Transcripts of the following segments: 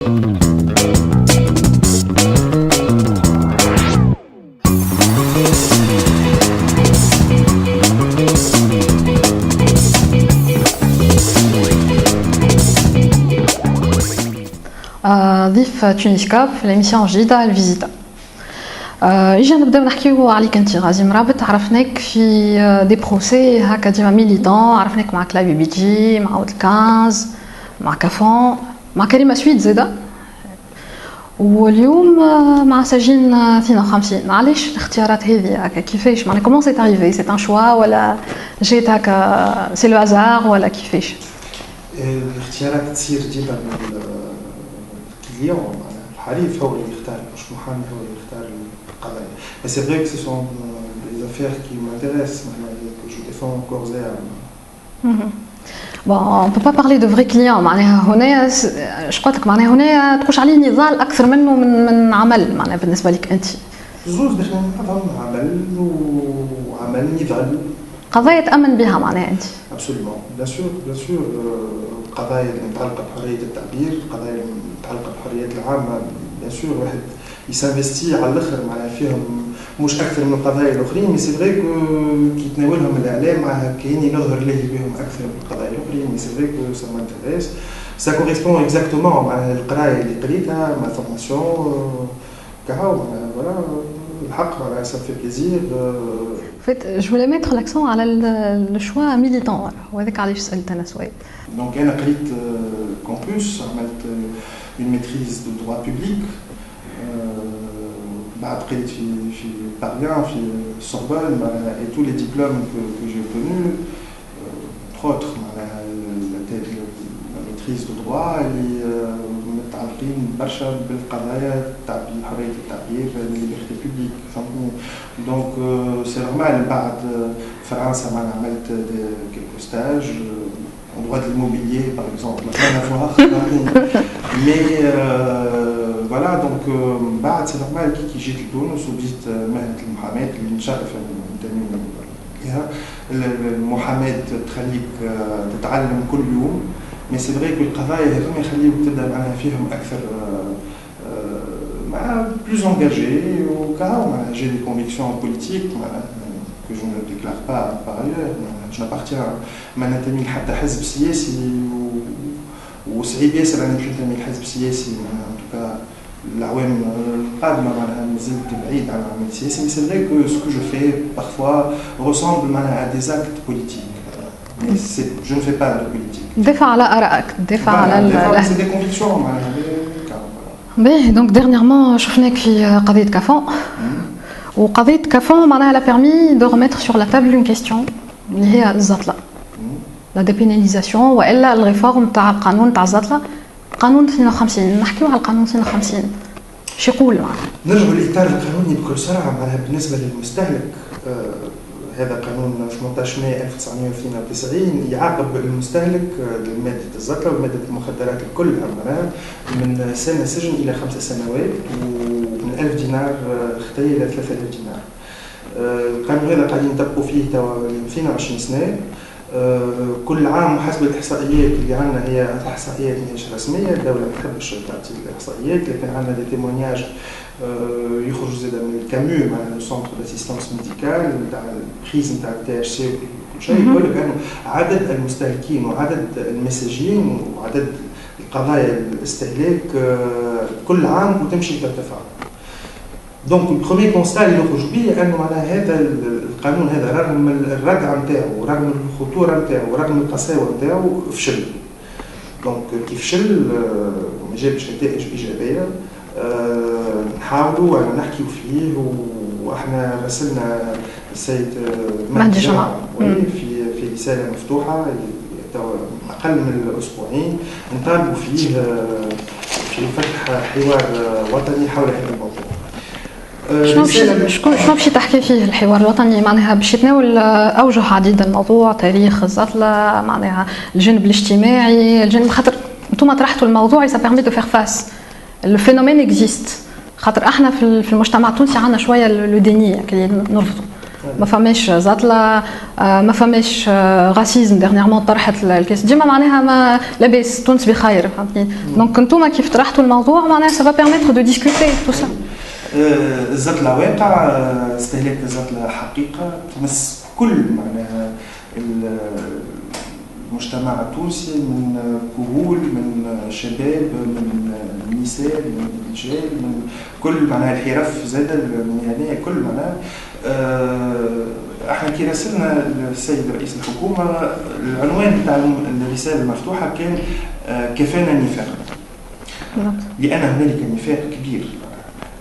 ضيف تونس كاب في الاميسيون جديده الفيزيتا. اجينا نبداو نحكيو عليك انت غازي مرابط، عرفناك في دي بروسي هكا ديما ميليتون، عرفناك مع كلابي بي جي، مع ود 15، مع كافون، مع كريمه سويد زاده، واليوم مع سجين 52. علاش الاختيارات هذه هكا؟ كيفاش معناها كومون سي اريفي؟ سي ان شوا ولا جيت هكا سي لو هازار ولا كيفاش؟ الاختيارات تصير ديما من الكليون، الحريف هو اللي يختار، مش محامي هو اللي يختار القضايا. Mais c'est vrai que ce sont des affaires qui m'intéressent, que je défends corps et âme. Bon, on ne peut pas parler de vrais clients. معناها هنا شقولك معناها هنا تخش عليه نضال أكثر منه من عمل معناها بالنسبة لك أنت. زوج داخلين نفهم عمل وعمل نضال. قضايا تأمن بها معناها أنت. Absolument, bien sûr. القضايا اللي متعلقة بحرية التعبير، القضايا اللي متعلقة بحرية العامة، bien sûr واحد يسانفستي على الآخر معناها فيهم مش أكثر من القضايا الأخرين، مي سي فري كو كي يتناولهم الإعلام معناها كاين يظهر ليه بهم أكثر من القضايا الأخرين، مي سي فري كو سا مانتيريس، سا كوريسبون إكزاكتومون معناها القراية اللي قريتها، ما فورماسيون كهو معناها فوالا الحق معناها سا في بليزير. فيت جو فولي ميتر لاكسون على لو شوا ميليتون، وهذاك علاش سألت أنا سؤال. دونك أنا قريت كامبوس، عملت une maîtrise de droit public. بعد قريت في باريان في سوربون et tous les diplômes que j'ai obtenus, entre autres la maîtrise de droit اللي متعلقين برشا بالقضايا التعبير، حرية التعبير، الليبرتي بوبليك، فهمتني. دونك سي نورمال بعد فرنسا معناها عملت quelques stages en droit de l'immobilier par exemple, rien à voir. Mais voilà, donc بعد سي نورمال كي جيت لتونس وبديت مهنة المحاماة اللي نشرف ننتمي ليها. المحاماة تخليك تتعلم كل يوم، مي سي فري كو القضايا هذوما يخليوك تبدا معناها فيهم اكثر مع بلوز انجاجي وكهو معناها جي دي كونفيكسيون بوليتيك que je ne déclare pas par ailleurs. Je n'appartiens ما ننتمي لحتى حزب سياسي وصعيب ياسر اني ننتمي لحزب سياسي en tout cas الأعوام القادمة معناها مازلت بعيد عن العمل السياسي. Mais c'est vrai que ce que je fais parfois ressemble معناها à des actes politiques. Mais je ne fais pas de politique. دافع على آرائك، دافع على c'est des convictions معناها. باهي دونك ديرنييرمون شفناك في قضية كافون. وقضية كافون معناها لا بيرمي دو remettre sur la table une question اللي هي الزطلة. لا ديبيناليزاسيون والا الريفورم تاع القانون تاع الزطلة، قانون 52. نحكيو على القانون 52 شو يقول معناها؟ نرجعوا للإطار القانوني بكل سرعة معناها بالنسبة للمستهلك. هذا قانون 18 ماي 1992 يعاقب المستهلك لمادة الزطلة ومادة المخدرات كلها معناها من سنة سجن إلى 5 سنوات ومن 1000 دينار خطية إلى 3000 دينار. القانون هذا قاعدين نطبقوا فيه توا 22 سنة. كل عام حسب الإحصائيات اللي عندنا، هي إحصائيات ماهيش رسمية، الدولة ما تحبش تعطي الإحصائيات، لكن عندنا دي تيمونياج يخرجوا زادا من الكامو معناها سونتر داسيستانس ميديكال نتاع البريز نتاع التي اتش سي وكل شيء، يقول لك انه عدد المستهلكين وعدد المساجين وعدد القضايا الاستهلاك كل عام وتمشي ترتفع. دونك البروميي كونستا اللي نخرج به انه معناها هذا القانون هذا رغم الردع نتاعو، رغم الخطوره نتاعو، رغم القساوه نتاعو، فشل. دونك كيف فشل ما جابش نتائج ايجابيه. نحاولوا أن نحكي فيه، وإحنا رسلنا السيد مهدي جمعة في رسالة مفتوحة أقل من الأسبوعين نطالبوا فيه في فتح حوار وطني حول هذا الموضوع. شنو باش تحكي فيه الحوار الوطني؟ معناها باش يتناول أوجه عديدة الموضوع، تاريخ الزطلة، معناها الجانب الاجتماعي، الجانب خاطر انتم طرحتوا الموضوع سا بيرمي دو فيغ فاس لو فينومين اكزيست، خاطر احنا في المجتمع التونسي عندنا شويه لو ديني اللي نرفضوا ما فماش زطلة، ما فماش راسيزم ديرنييرمون طرحت الكاس ديما معناها ما لاباس تونس بخير فهمتني. دونك انتوما كيف طرحتوا الموضوع معناها سا با بيرميتر دو ديسكوتي تو سا. الزطلة واقع، استهلاك الزطلة حقيقة تمس كل معناها المجتمع التونسي، من كهول، من شباب، من نساء، من رجال، من كل معناها الحرف زادة المهنية كل معناها. احنا كي راسلنا السيد رئيس الحكومة العنوان بتاع الرسالة المفتوحة كان كفانا نفاق، لأن هنالك نفاق كبير.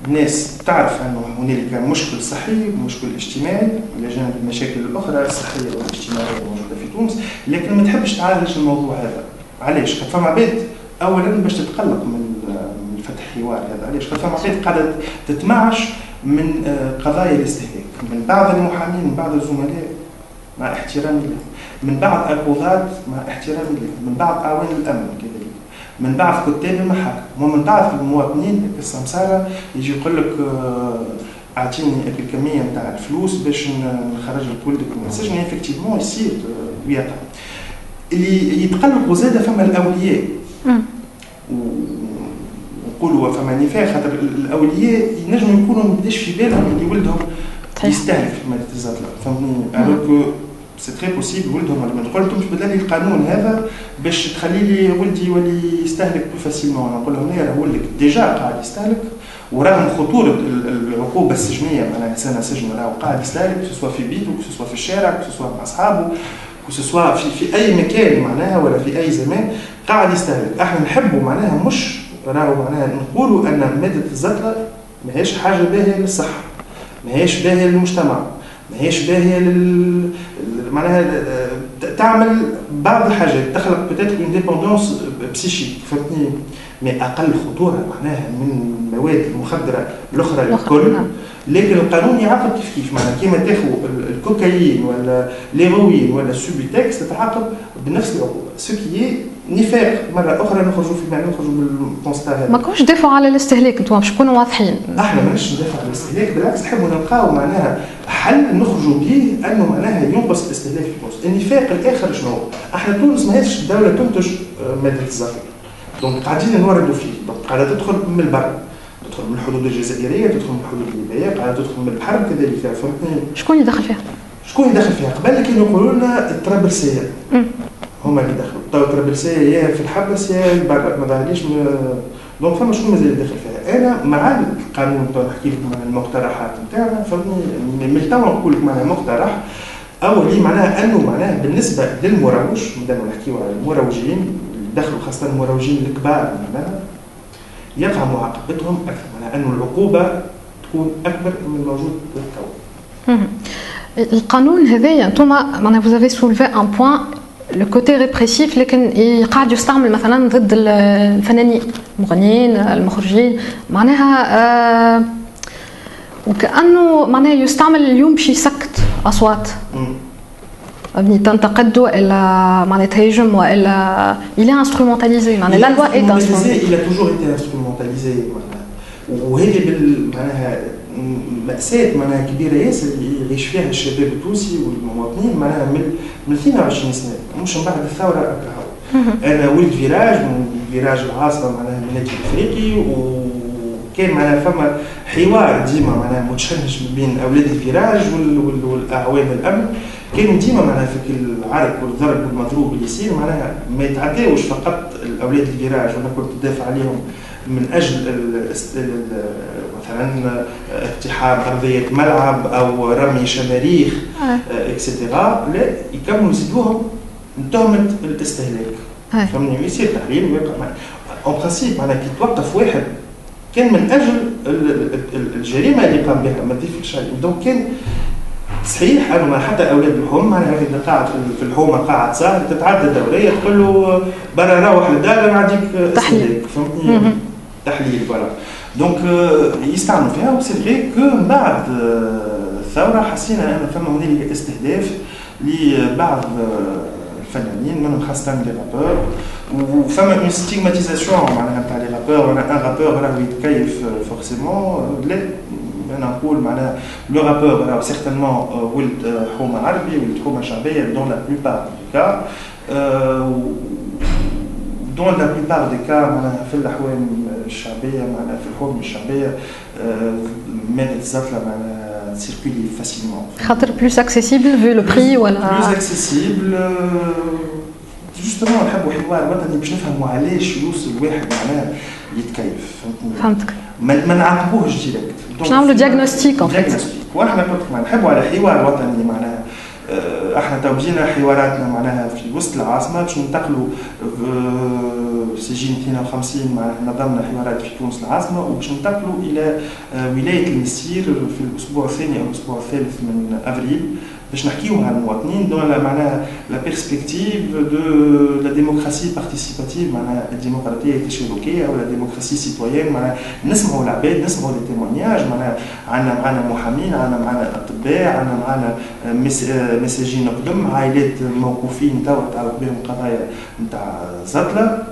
الناس تعرف أنه هنالك مشكل صحي ومشكل اجتماعي إلى جانب المشاكل الأخرى الصحية والاجتماعية الموجودة في تونس، لكن ما تحبش تعالج الموضوع هذا. علاش؟ خاطر فما عباد أولا باش تتقلق من فتح حوار هذا. علاش؟ خاطر فما عباد قاعدة تتمعش من قضايا الاستهلاك، من بعض المحامين، من بعض الزملاء مع احترامي لهم، من بعض القضاة مع احترامي لهم، من بعض أعوان الأمن كذلك، من بعض كتاب المحاكم، ومن بعض المواطنين كالسمسارة يجي يقول لك اعطيني الكميه نتاع الفلوس باش نخرج لك ولدك من السجن. افكتيفمون يصير ويقع اللي يتقلقوا زاده. فما الاولياء ونقولوا فما نفاق، خاطر الاولياء ينجموا يكونوا ما بداش في بالهم اللي ولدهم يستهلك في ماده الزطله، فهمتني؟ الوغ سي تري بوسيبل ولدهم ما تقولتهمش بدل القانون هذا باش تخلي لي ولدي يولي يستهلك فاسيلمون. نقول لهم لا، ولدك ديجا قاعد يستهلك، ورغم خطوره العقوبه السجنيه معناها سنه سجن راهو قاعد يستهلك، سواء في بيته، سواء في الشارع، سواء مع اصحابه، سواء في اي مكان معناها ولا في اي زمان قاعد يستهلك. احنا نحبوا معناها مش راهو معناها نقولوا ان ماده الزطله ماهيش حاجه باهيه للصحه، ماهيش باهيه للمجتمع، ماهيش باهيه معناها تعمل بعض الحاجات تخلق بتاتر اون ديبوندونس بسيشيك، فهمتني؟ مي اقل خطوره معناها من المواد المخدره الاخرى الكل. لكن القانون يعاقب كيف معناها كيما تاخذ الكوكايين ولا ليروين ولا السوبيتكس تتعاقب بنفس العقوبه. سكي نفاق مره اخرى نخرجوا في معنى نخرجوا بالكونستا هذا. ما كوش دافعوا على الاستهلاك، انتم باش تكونوا واضحين. احنا ماناش ندافعوا على الاستهلاك، بالعكس نحبوا نلقاو معناها حل نخرجوا به انه معناها ينقص الاستهلاك في تونس. النفاق الاخر شنو؟ احنا تونس ماهيش دوله تنتج ماده الزطل، دونك قاعدين نوردوا فيه، دونك قاعده تدخل من البر، تدخل من الحدود الجزائريه، تدخل من الحدود الليبيه، قاعده تدخل من البحر كذلك، فهمتني؟ شكون يدخل فيها؟ شكون يدخل فيها؟ قبل كانوا يقولوا لنا الطرابلسيه هما اللي دخلوا، تو الطرابلسيه يا في الحبس يا برا، ما ظهرليش دونك فما شكون مازال يدخل فيها. انا مع القانون نحكي لكم عن المقترحات نتاعنا، فهمتني؟ من تو نقول لك معناها مقترح اول معناها انه معناها بالنسبه للمروج، بدنا نحكيو على المروجين اللي دخلوا، خاصه المروجين الكبار معناها يقع معاقبتهم اكثر، معناها انه العقوبه تكون اكبر من الموجود تو. القانون هذايا انتم معناها vous avez soulevé un point le côté répressif، لكن قاعد يستعمل مثلا ضد الفنانين، المغنيين، المخرجين، معناها وكأنه معناها يستعمل اليوم باش يسكت اصوات تنتقد والا معناها تهاجم والا il est instrumentalisé، معناها لا loi est instrumentalisée. il a toujours été instrumentalisé معناها، وهذه معناها مأساة معناها كبيرة ياسر اللي يعيش فيها الشباب التونسي والمواطنين معناها من 22 سنة، مش من بعد الثورة أكرهوا. أنا ولد فيراج من فيراج العاصمة معناها من النادي الإفريقي، وكان معناها فما حوار ديما معناها متشنج بين أولاد الفيراج والأعوان الأمن، كانوا ديما معناها في العرق والضرب والمضروب اللي يصير معناها ما يتعداوش فقط الأولاد الفيراج، وأنا كنت أدافع عليهم من أجل مثلا اقتحام أرضية ملعب أو رمي شماريخ اكسترا، لا يكملوا يزيدوهم من تهمة الاستهلاك. فهمني؟ يصير تحليل ويقع اون برانسيب معناها كي توقف واحد كان من أجل الجريمة اللي قام بها ما تضيفش عليه. دونك كان صحيح أنه حتى أولاد الحوم معناها اللي قاعد في الحومة قاعد ساهر تتعدى دورية تقول له برا روح للدار نعطيك استهلاك، فهمتني؟ تحليل فوالا. دونك يستعملوا فيها، وسي فري كو من بعد الثوره حسينا ان فما هنالك استهداف لبعض الفنانين منهم خاصه لي رابور، وفما اون ستيغماتيزاسيون معناها نتاع لي رابور، وانا ان رابور راهو يتكيف فورسيمون، لا انا نقول معناها لو رابور راهو سيغتانمون ولد حومه عربي ولد حومه شعبيه دون لا بلوبار دي كا دون لا بلوبار دي كا معناها في الاحوال الشعبيه معناها في الحوم الشعبيه مادة الزفلة معناها تسيركولي فاسيلمون خاطر بلوس اكسيسيبل في لو بري ولا بلوس اكسيسيبل جوستومون نحبوا حوار وطني باش نفهموا علاش يوصل واحد معناها يتكيف فهمتك ما نعاقبوهش ديريكت باش نعملوا دياغنوستيك ان فيت واحنا قلت نحبوا على حوار وطني معناها احنا تو جينا حواراتنا معناها في وسط العاصمه باش ننتقلوا سجين 52 معناها نظمنا حوارات في تونس العاصمه وباش ننتقلوا الى ولايه المسير في الاسبوع الثاني او الاسبوع الثالث من افريل باش نحكيو مع المواطنين دون معناها لا بيرسبكتيف دو لا ديموكراسي بارتيسيباتيف معناها الديمقراطيه التشاركيه او لا ديموكراسي سيتويان معناها نسمعوا العباد نسمعوا لي تيمونياج معناها عندنا معنا محامين عندنا معنا اطباء عندنا معنا مساجين قدم عائلات موقوفين توا تعرف بهم قضايا نتاع زطله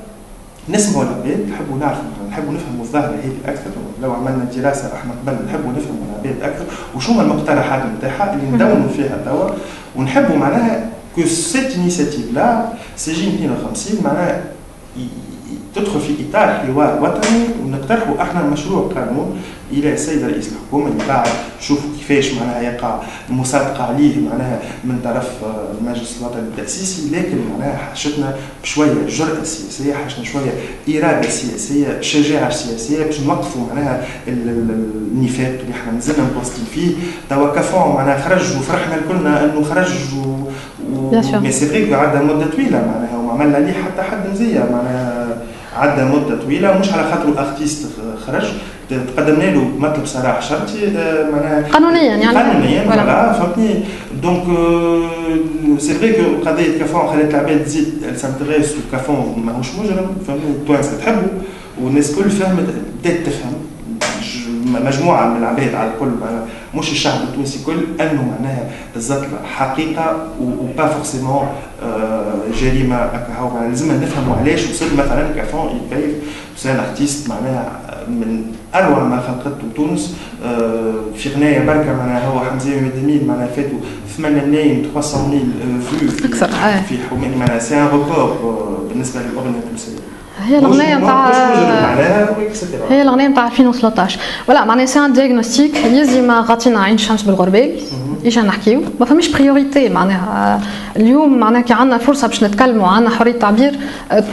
نسمعوا العباد نحبوا نعرفوا نحبوا نفهموا الظاهره هذه اكثر لو عملنا دراسه احنا قبل نحبوا نفهموا العباد اكثر وشو المقترحات نتاعها اللي ندونوا فيها توا ونحبوا معناها كو سيت انيشيتيف لا سجين 52 معناها تدخل في اطار حوار وطني ونقترحوا احنا مشروع قانون الى السيد رئيس الحكومه اللي بعد شوفوا كيفاش معناها يقع المصادقه عليه معناها من طرف المجلس الوطني التاسيسي لكن معناها حاجتنا بشويه جرأه سياسيه حاجتنا شويه اراده سياسيه شجاعه سياسيه باش نوقفوا معناها النفاق اللي احنا مازلنا متواصلين فيه توا كفون معناها خرج وفرحنا كلنا انه خرج مي سي فري عدى مده طويله معناها وما عملنا ليه حتى حد مزيه معناها عدى مده طويله مش على خاطر ارتيست خرج تقدمنا له مطلب صراحه شرطي معناها قانونيا يعني قانونيا ولا فهمتني دونك سي فري كو قضيه كافون خلات العباد تزيد سانتريس وكافون ماهوش مجرم فهمتني التوانسه تحبوا والناس الكل فهمت بدات تفهم مجموعه من العباد على الكل مش الشعب التونسي كل انه معناها الزطله حقيقه وبا فورسيمون جريمه هكا هو لازمنا نفهموا علاش وصل مثلا كافون يكيف سان ارتيست معناها من اروع ما خلقته تونس في غنايه بركه معناها هو حمزه مدمين معناها فاتوا 8 ملايين 300,000 فيو اكثر في حوماني معناها سي ان ريكورد بالنسبه للاغنيه التونسيه هي الاغنيه نتاع 2013 ولا معناها سي ان دياغنوستيك يزي ما غاطينا عين الشمس بالغربال اجا نحكيو ما فماش بريوريتي معناها اليوم معناها كي عندنا فرصه باش نتكلموا عندنا حريه تعبير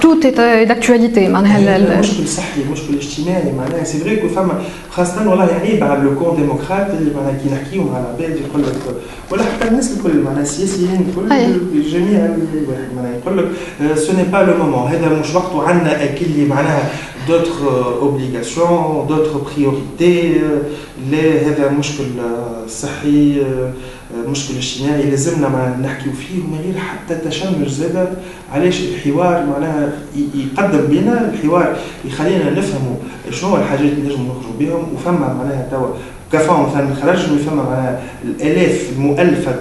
توت داكتواليتي معناها المشكل الصحي المشكل الاجتماعي معناها سي فري كو فما خاصه والله عيب على لو كون ديموقراط اللي معناها كي نحكيو مع العباد يقول لك ولا حتى الناس الكل معناها السياسيين الكل جميع الواحد معناها يقول لك سو ني با لو مومون هذا مش وقته عندنا اكيد معناها d'autres obligations, d'autres priorités. هذا مشكل صحي مشكل اجتماعي لازمنا ما نحكيو فيه من غير حتى تشنج زاده علاش الحوار معناها يقدم بنا الحوار يخلينا نفهموا شنو الحاجات اللي نجم نخرجوا بهم وفما معناها توا كفاهم مثلا خرج وفما معناها الالاف المؤلفه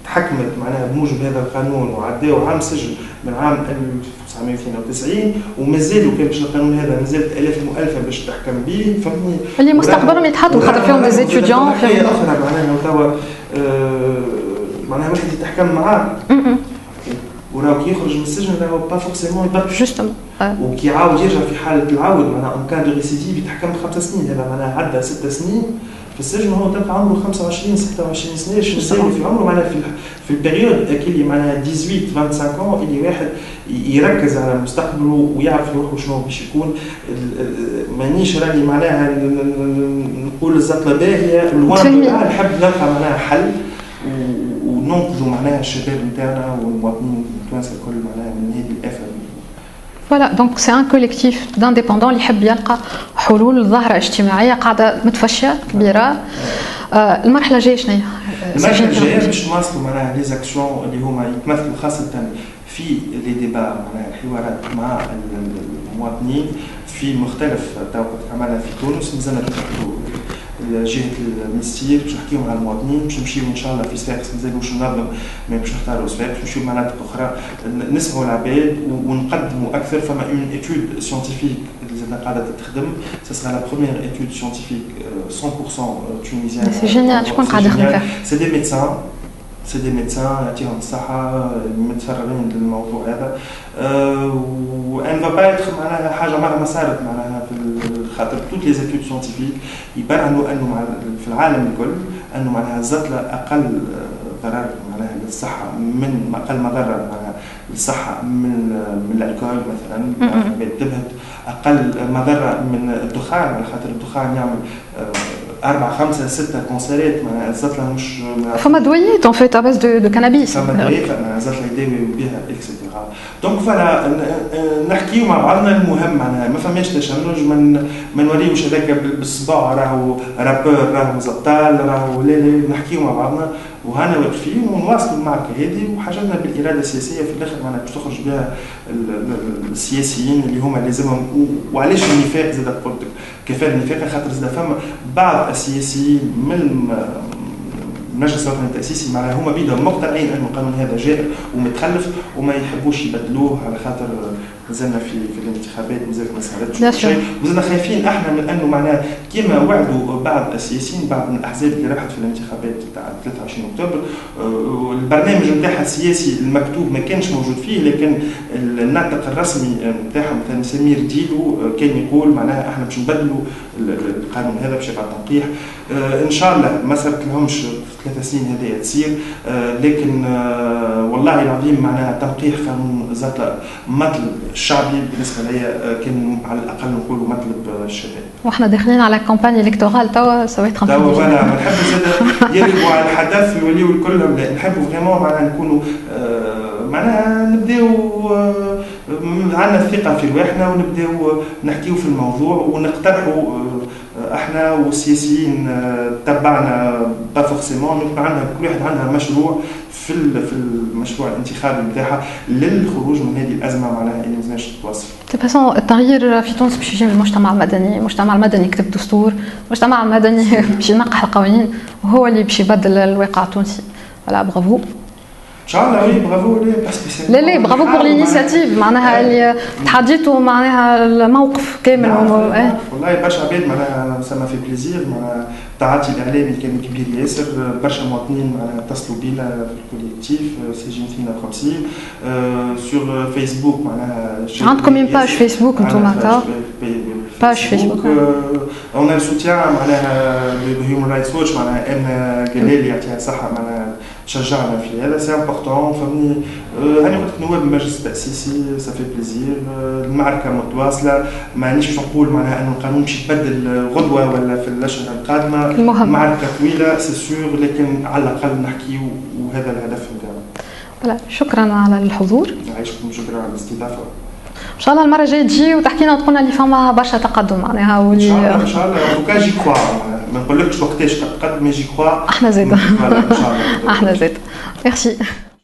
تحكمت معناها بموجب هذا القانون وعداو عام سجن من عام 1992 ومازالوا كان باش القانون هذا مازالت الاف مؤلفه باش تحكم به فهمني اللي مستقبلهم يتحطوا خاطر فيهم دي ستوديون فيهم اخرى معناها توا معناها واحد يتحكم معاه وراو كي يخرج من السجن راهو با فورسيمون يبقى جوستومون وكي يعاود يرجع في حاله العود معناها ان كان دو ريسيديف يتحكم ب5 سنين هذا معناها عدى 6 سنين في السجن هو تلقى عمره 25 26 سنه شنو يساوي في عمره معناها في البريود اللي معناها 18 25 اللي واحد يركز على مستقبله ويعرف روحه شنو باش يكون مانيش راني معناها نقول الزطله باهيه الوان نحب نلقى معناها حل وننقذوا معناها الشباب نتاعنا والمواطنين التوانسه الكل معناها من هذه الافه. Voilà, donc c'est un collectif d'indépendants اللي يحب يلقى حلول لظاهرة اجتماعية قاعدة متفشية كبيرة. المرحلة الجاية شنو هي؟ المرحلة الجاية باش نواصلوا معناها لي زاكسيون اللي هما يتمثلوا خاصة في لي ديبا معناها الحوارات مع المواطنين في مختلف توقيت عملها في تونس مازلنا جهه المسير باش نحكيو مع المواطنين باش نمشيو ان شاء الله في صفاقس مازال باش ننظم ما باش نختاروا صفاقس باش نمشيو مناطق اخرى نسمعوا العباد ونقدموا اكثر فما اون ايتود سيانتيفيك زاد قاعده تخدم. Ce sera la première étude scientifique 100% tunisienne. C'est génial, شكون قاعد يخدم فيها؟ C'est des médecins. C'est des médecins يعطيهم الصحة متفرغين للموضوع هذا. وان va pas être معناها حاجة ما صارت معناها في خاطر toutes les études scientifiques يبرهنوا انه في العالم الكل انه معناها الزتلة اقل ضرر معناها للصحة من أقل مضرة معناها للصحة من الألكول مثلا تبهت أقل مضرة من الدخان على خاطر الدخان يعمل 4 5 6 كونسيرات معناها الزتلة مش فما دويات en fait à base de cannabis. فما دويات معناها الزتلة يداوي بها اكسيتيرا. دونك فوالا نحكيو مع بعضنا المهم معناها ما فماش تشنج ما نوريوش هذاك بالصباع راهو رابور راهو زبطال راهو لا نحكيو مع بعضنا وهنا واقفين ونواصلوا المعركه هذه وحاجتنا بالاراده السياسيه في الاخر معناها باش تخرج بها السياسيين اللي هما لازمهم. وعلاش النفاق زاد قلت كفايه النفاق خاطر زاد فما بعض السياسيين من المجلس الوطني التاسيسي معناها هما بيدهم مقتنعين ان القانون هذا جائر ومتخلف وما يحبوش يبدلوه على خاطر مازلنا في الانتخابات مازالت ما صارتش شيء مازلنا خايفين احنا من انه معناها كما وعدوا بعض السياسيين بعض من الاحزاب اللي ربحت في الانتخابات تاع 23 اكتوبر البرنامج نتاعها السياسي المكتوب ما كانش موجود فيه لكن الناطق الرسمي نتاعهم مثلا سمير ديدو كان يقول معناها احنا باش نبدلوا القانون هذا باش يبقى تنقيح. ان شاء الله ما صارت لهمش 3 سنين هذه تصير لكن والله العظيم معناها تنقيح قانون زاد مطلب الشعبي بالنسبه لي كان على الاقل نقولوا مطلب الشباب. واحنا داخلين على كامباني الكتورال توا سويت توا فوالا ما نحبوا زاد يركبوا على الحدث ويوليوا الكل لا نحبوا فريمون معناها نكونوا معناها نبداو عندنا الثقه في رواحنا ونبداو نحكيو في الموضوع ونقترحوا احنا والسياسيين تبعنا با فورسيمون يكون عندنا كل واحد عندها مشروع في المشروع الانتخابي نتاعها للخروج من هذه الازمه معناها اللي مازالش تتواصل. تباسون التغيير في تونس باش يجي من المجتمع المدني، المجتمع المدني يكتب دستور، المجتمع المدني باش ينقح القوانين وهو اللي باش يبدل الواقع التونسي. فوالا برافو. ان شاء الله وي برافو لي باسكو لا برافو بور لينيسياتيف معناها اللي تحديتوا معناها الموقف كامل. والله برشا عباد معناها سما في بليزير معناها التعاطي الاعلامي كان كبير ياسر برشا مواطنين معناها اتصلوا بينا في الكوليكتيف سي جي 52 سور فيسبوك معناها عندكم une page فيسبوك انتم هكا باج فيسبوك اون ا سوتيان معناها هيومن رايتس ووتش معناها ان جلالي يعطيها الصحه معناها تشجعنا في هذا سي امبورطون فهمني. انا قلت نواب المجلس التاسيسي سافي بليزير المعركه متواصله مانيش باش نقول معناها انه القانون باش يتبدل غدوه ولا في الاشهر القادمه المعركه طويله سي سور لكن على الاقل نحكيو وهذا الهدف نتاعنا. فوالا شكرا على الحضور. يعيشكم شكرا على الاستضافه. ان شاء الله المره الجايه تجي وتحكي لنا وتقول لنا اللي فما برشا تقدم معناها واللي ان شاء الله دوكا جي كوا ما نقولكش وقتاش تقدم جي كوا احنا زيد ان شاء الله احنا زيد ميرسي.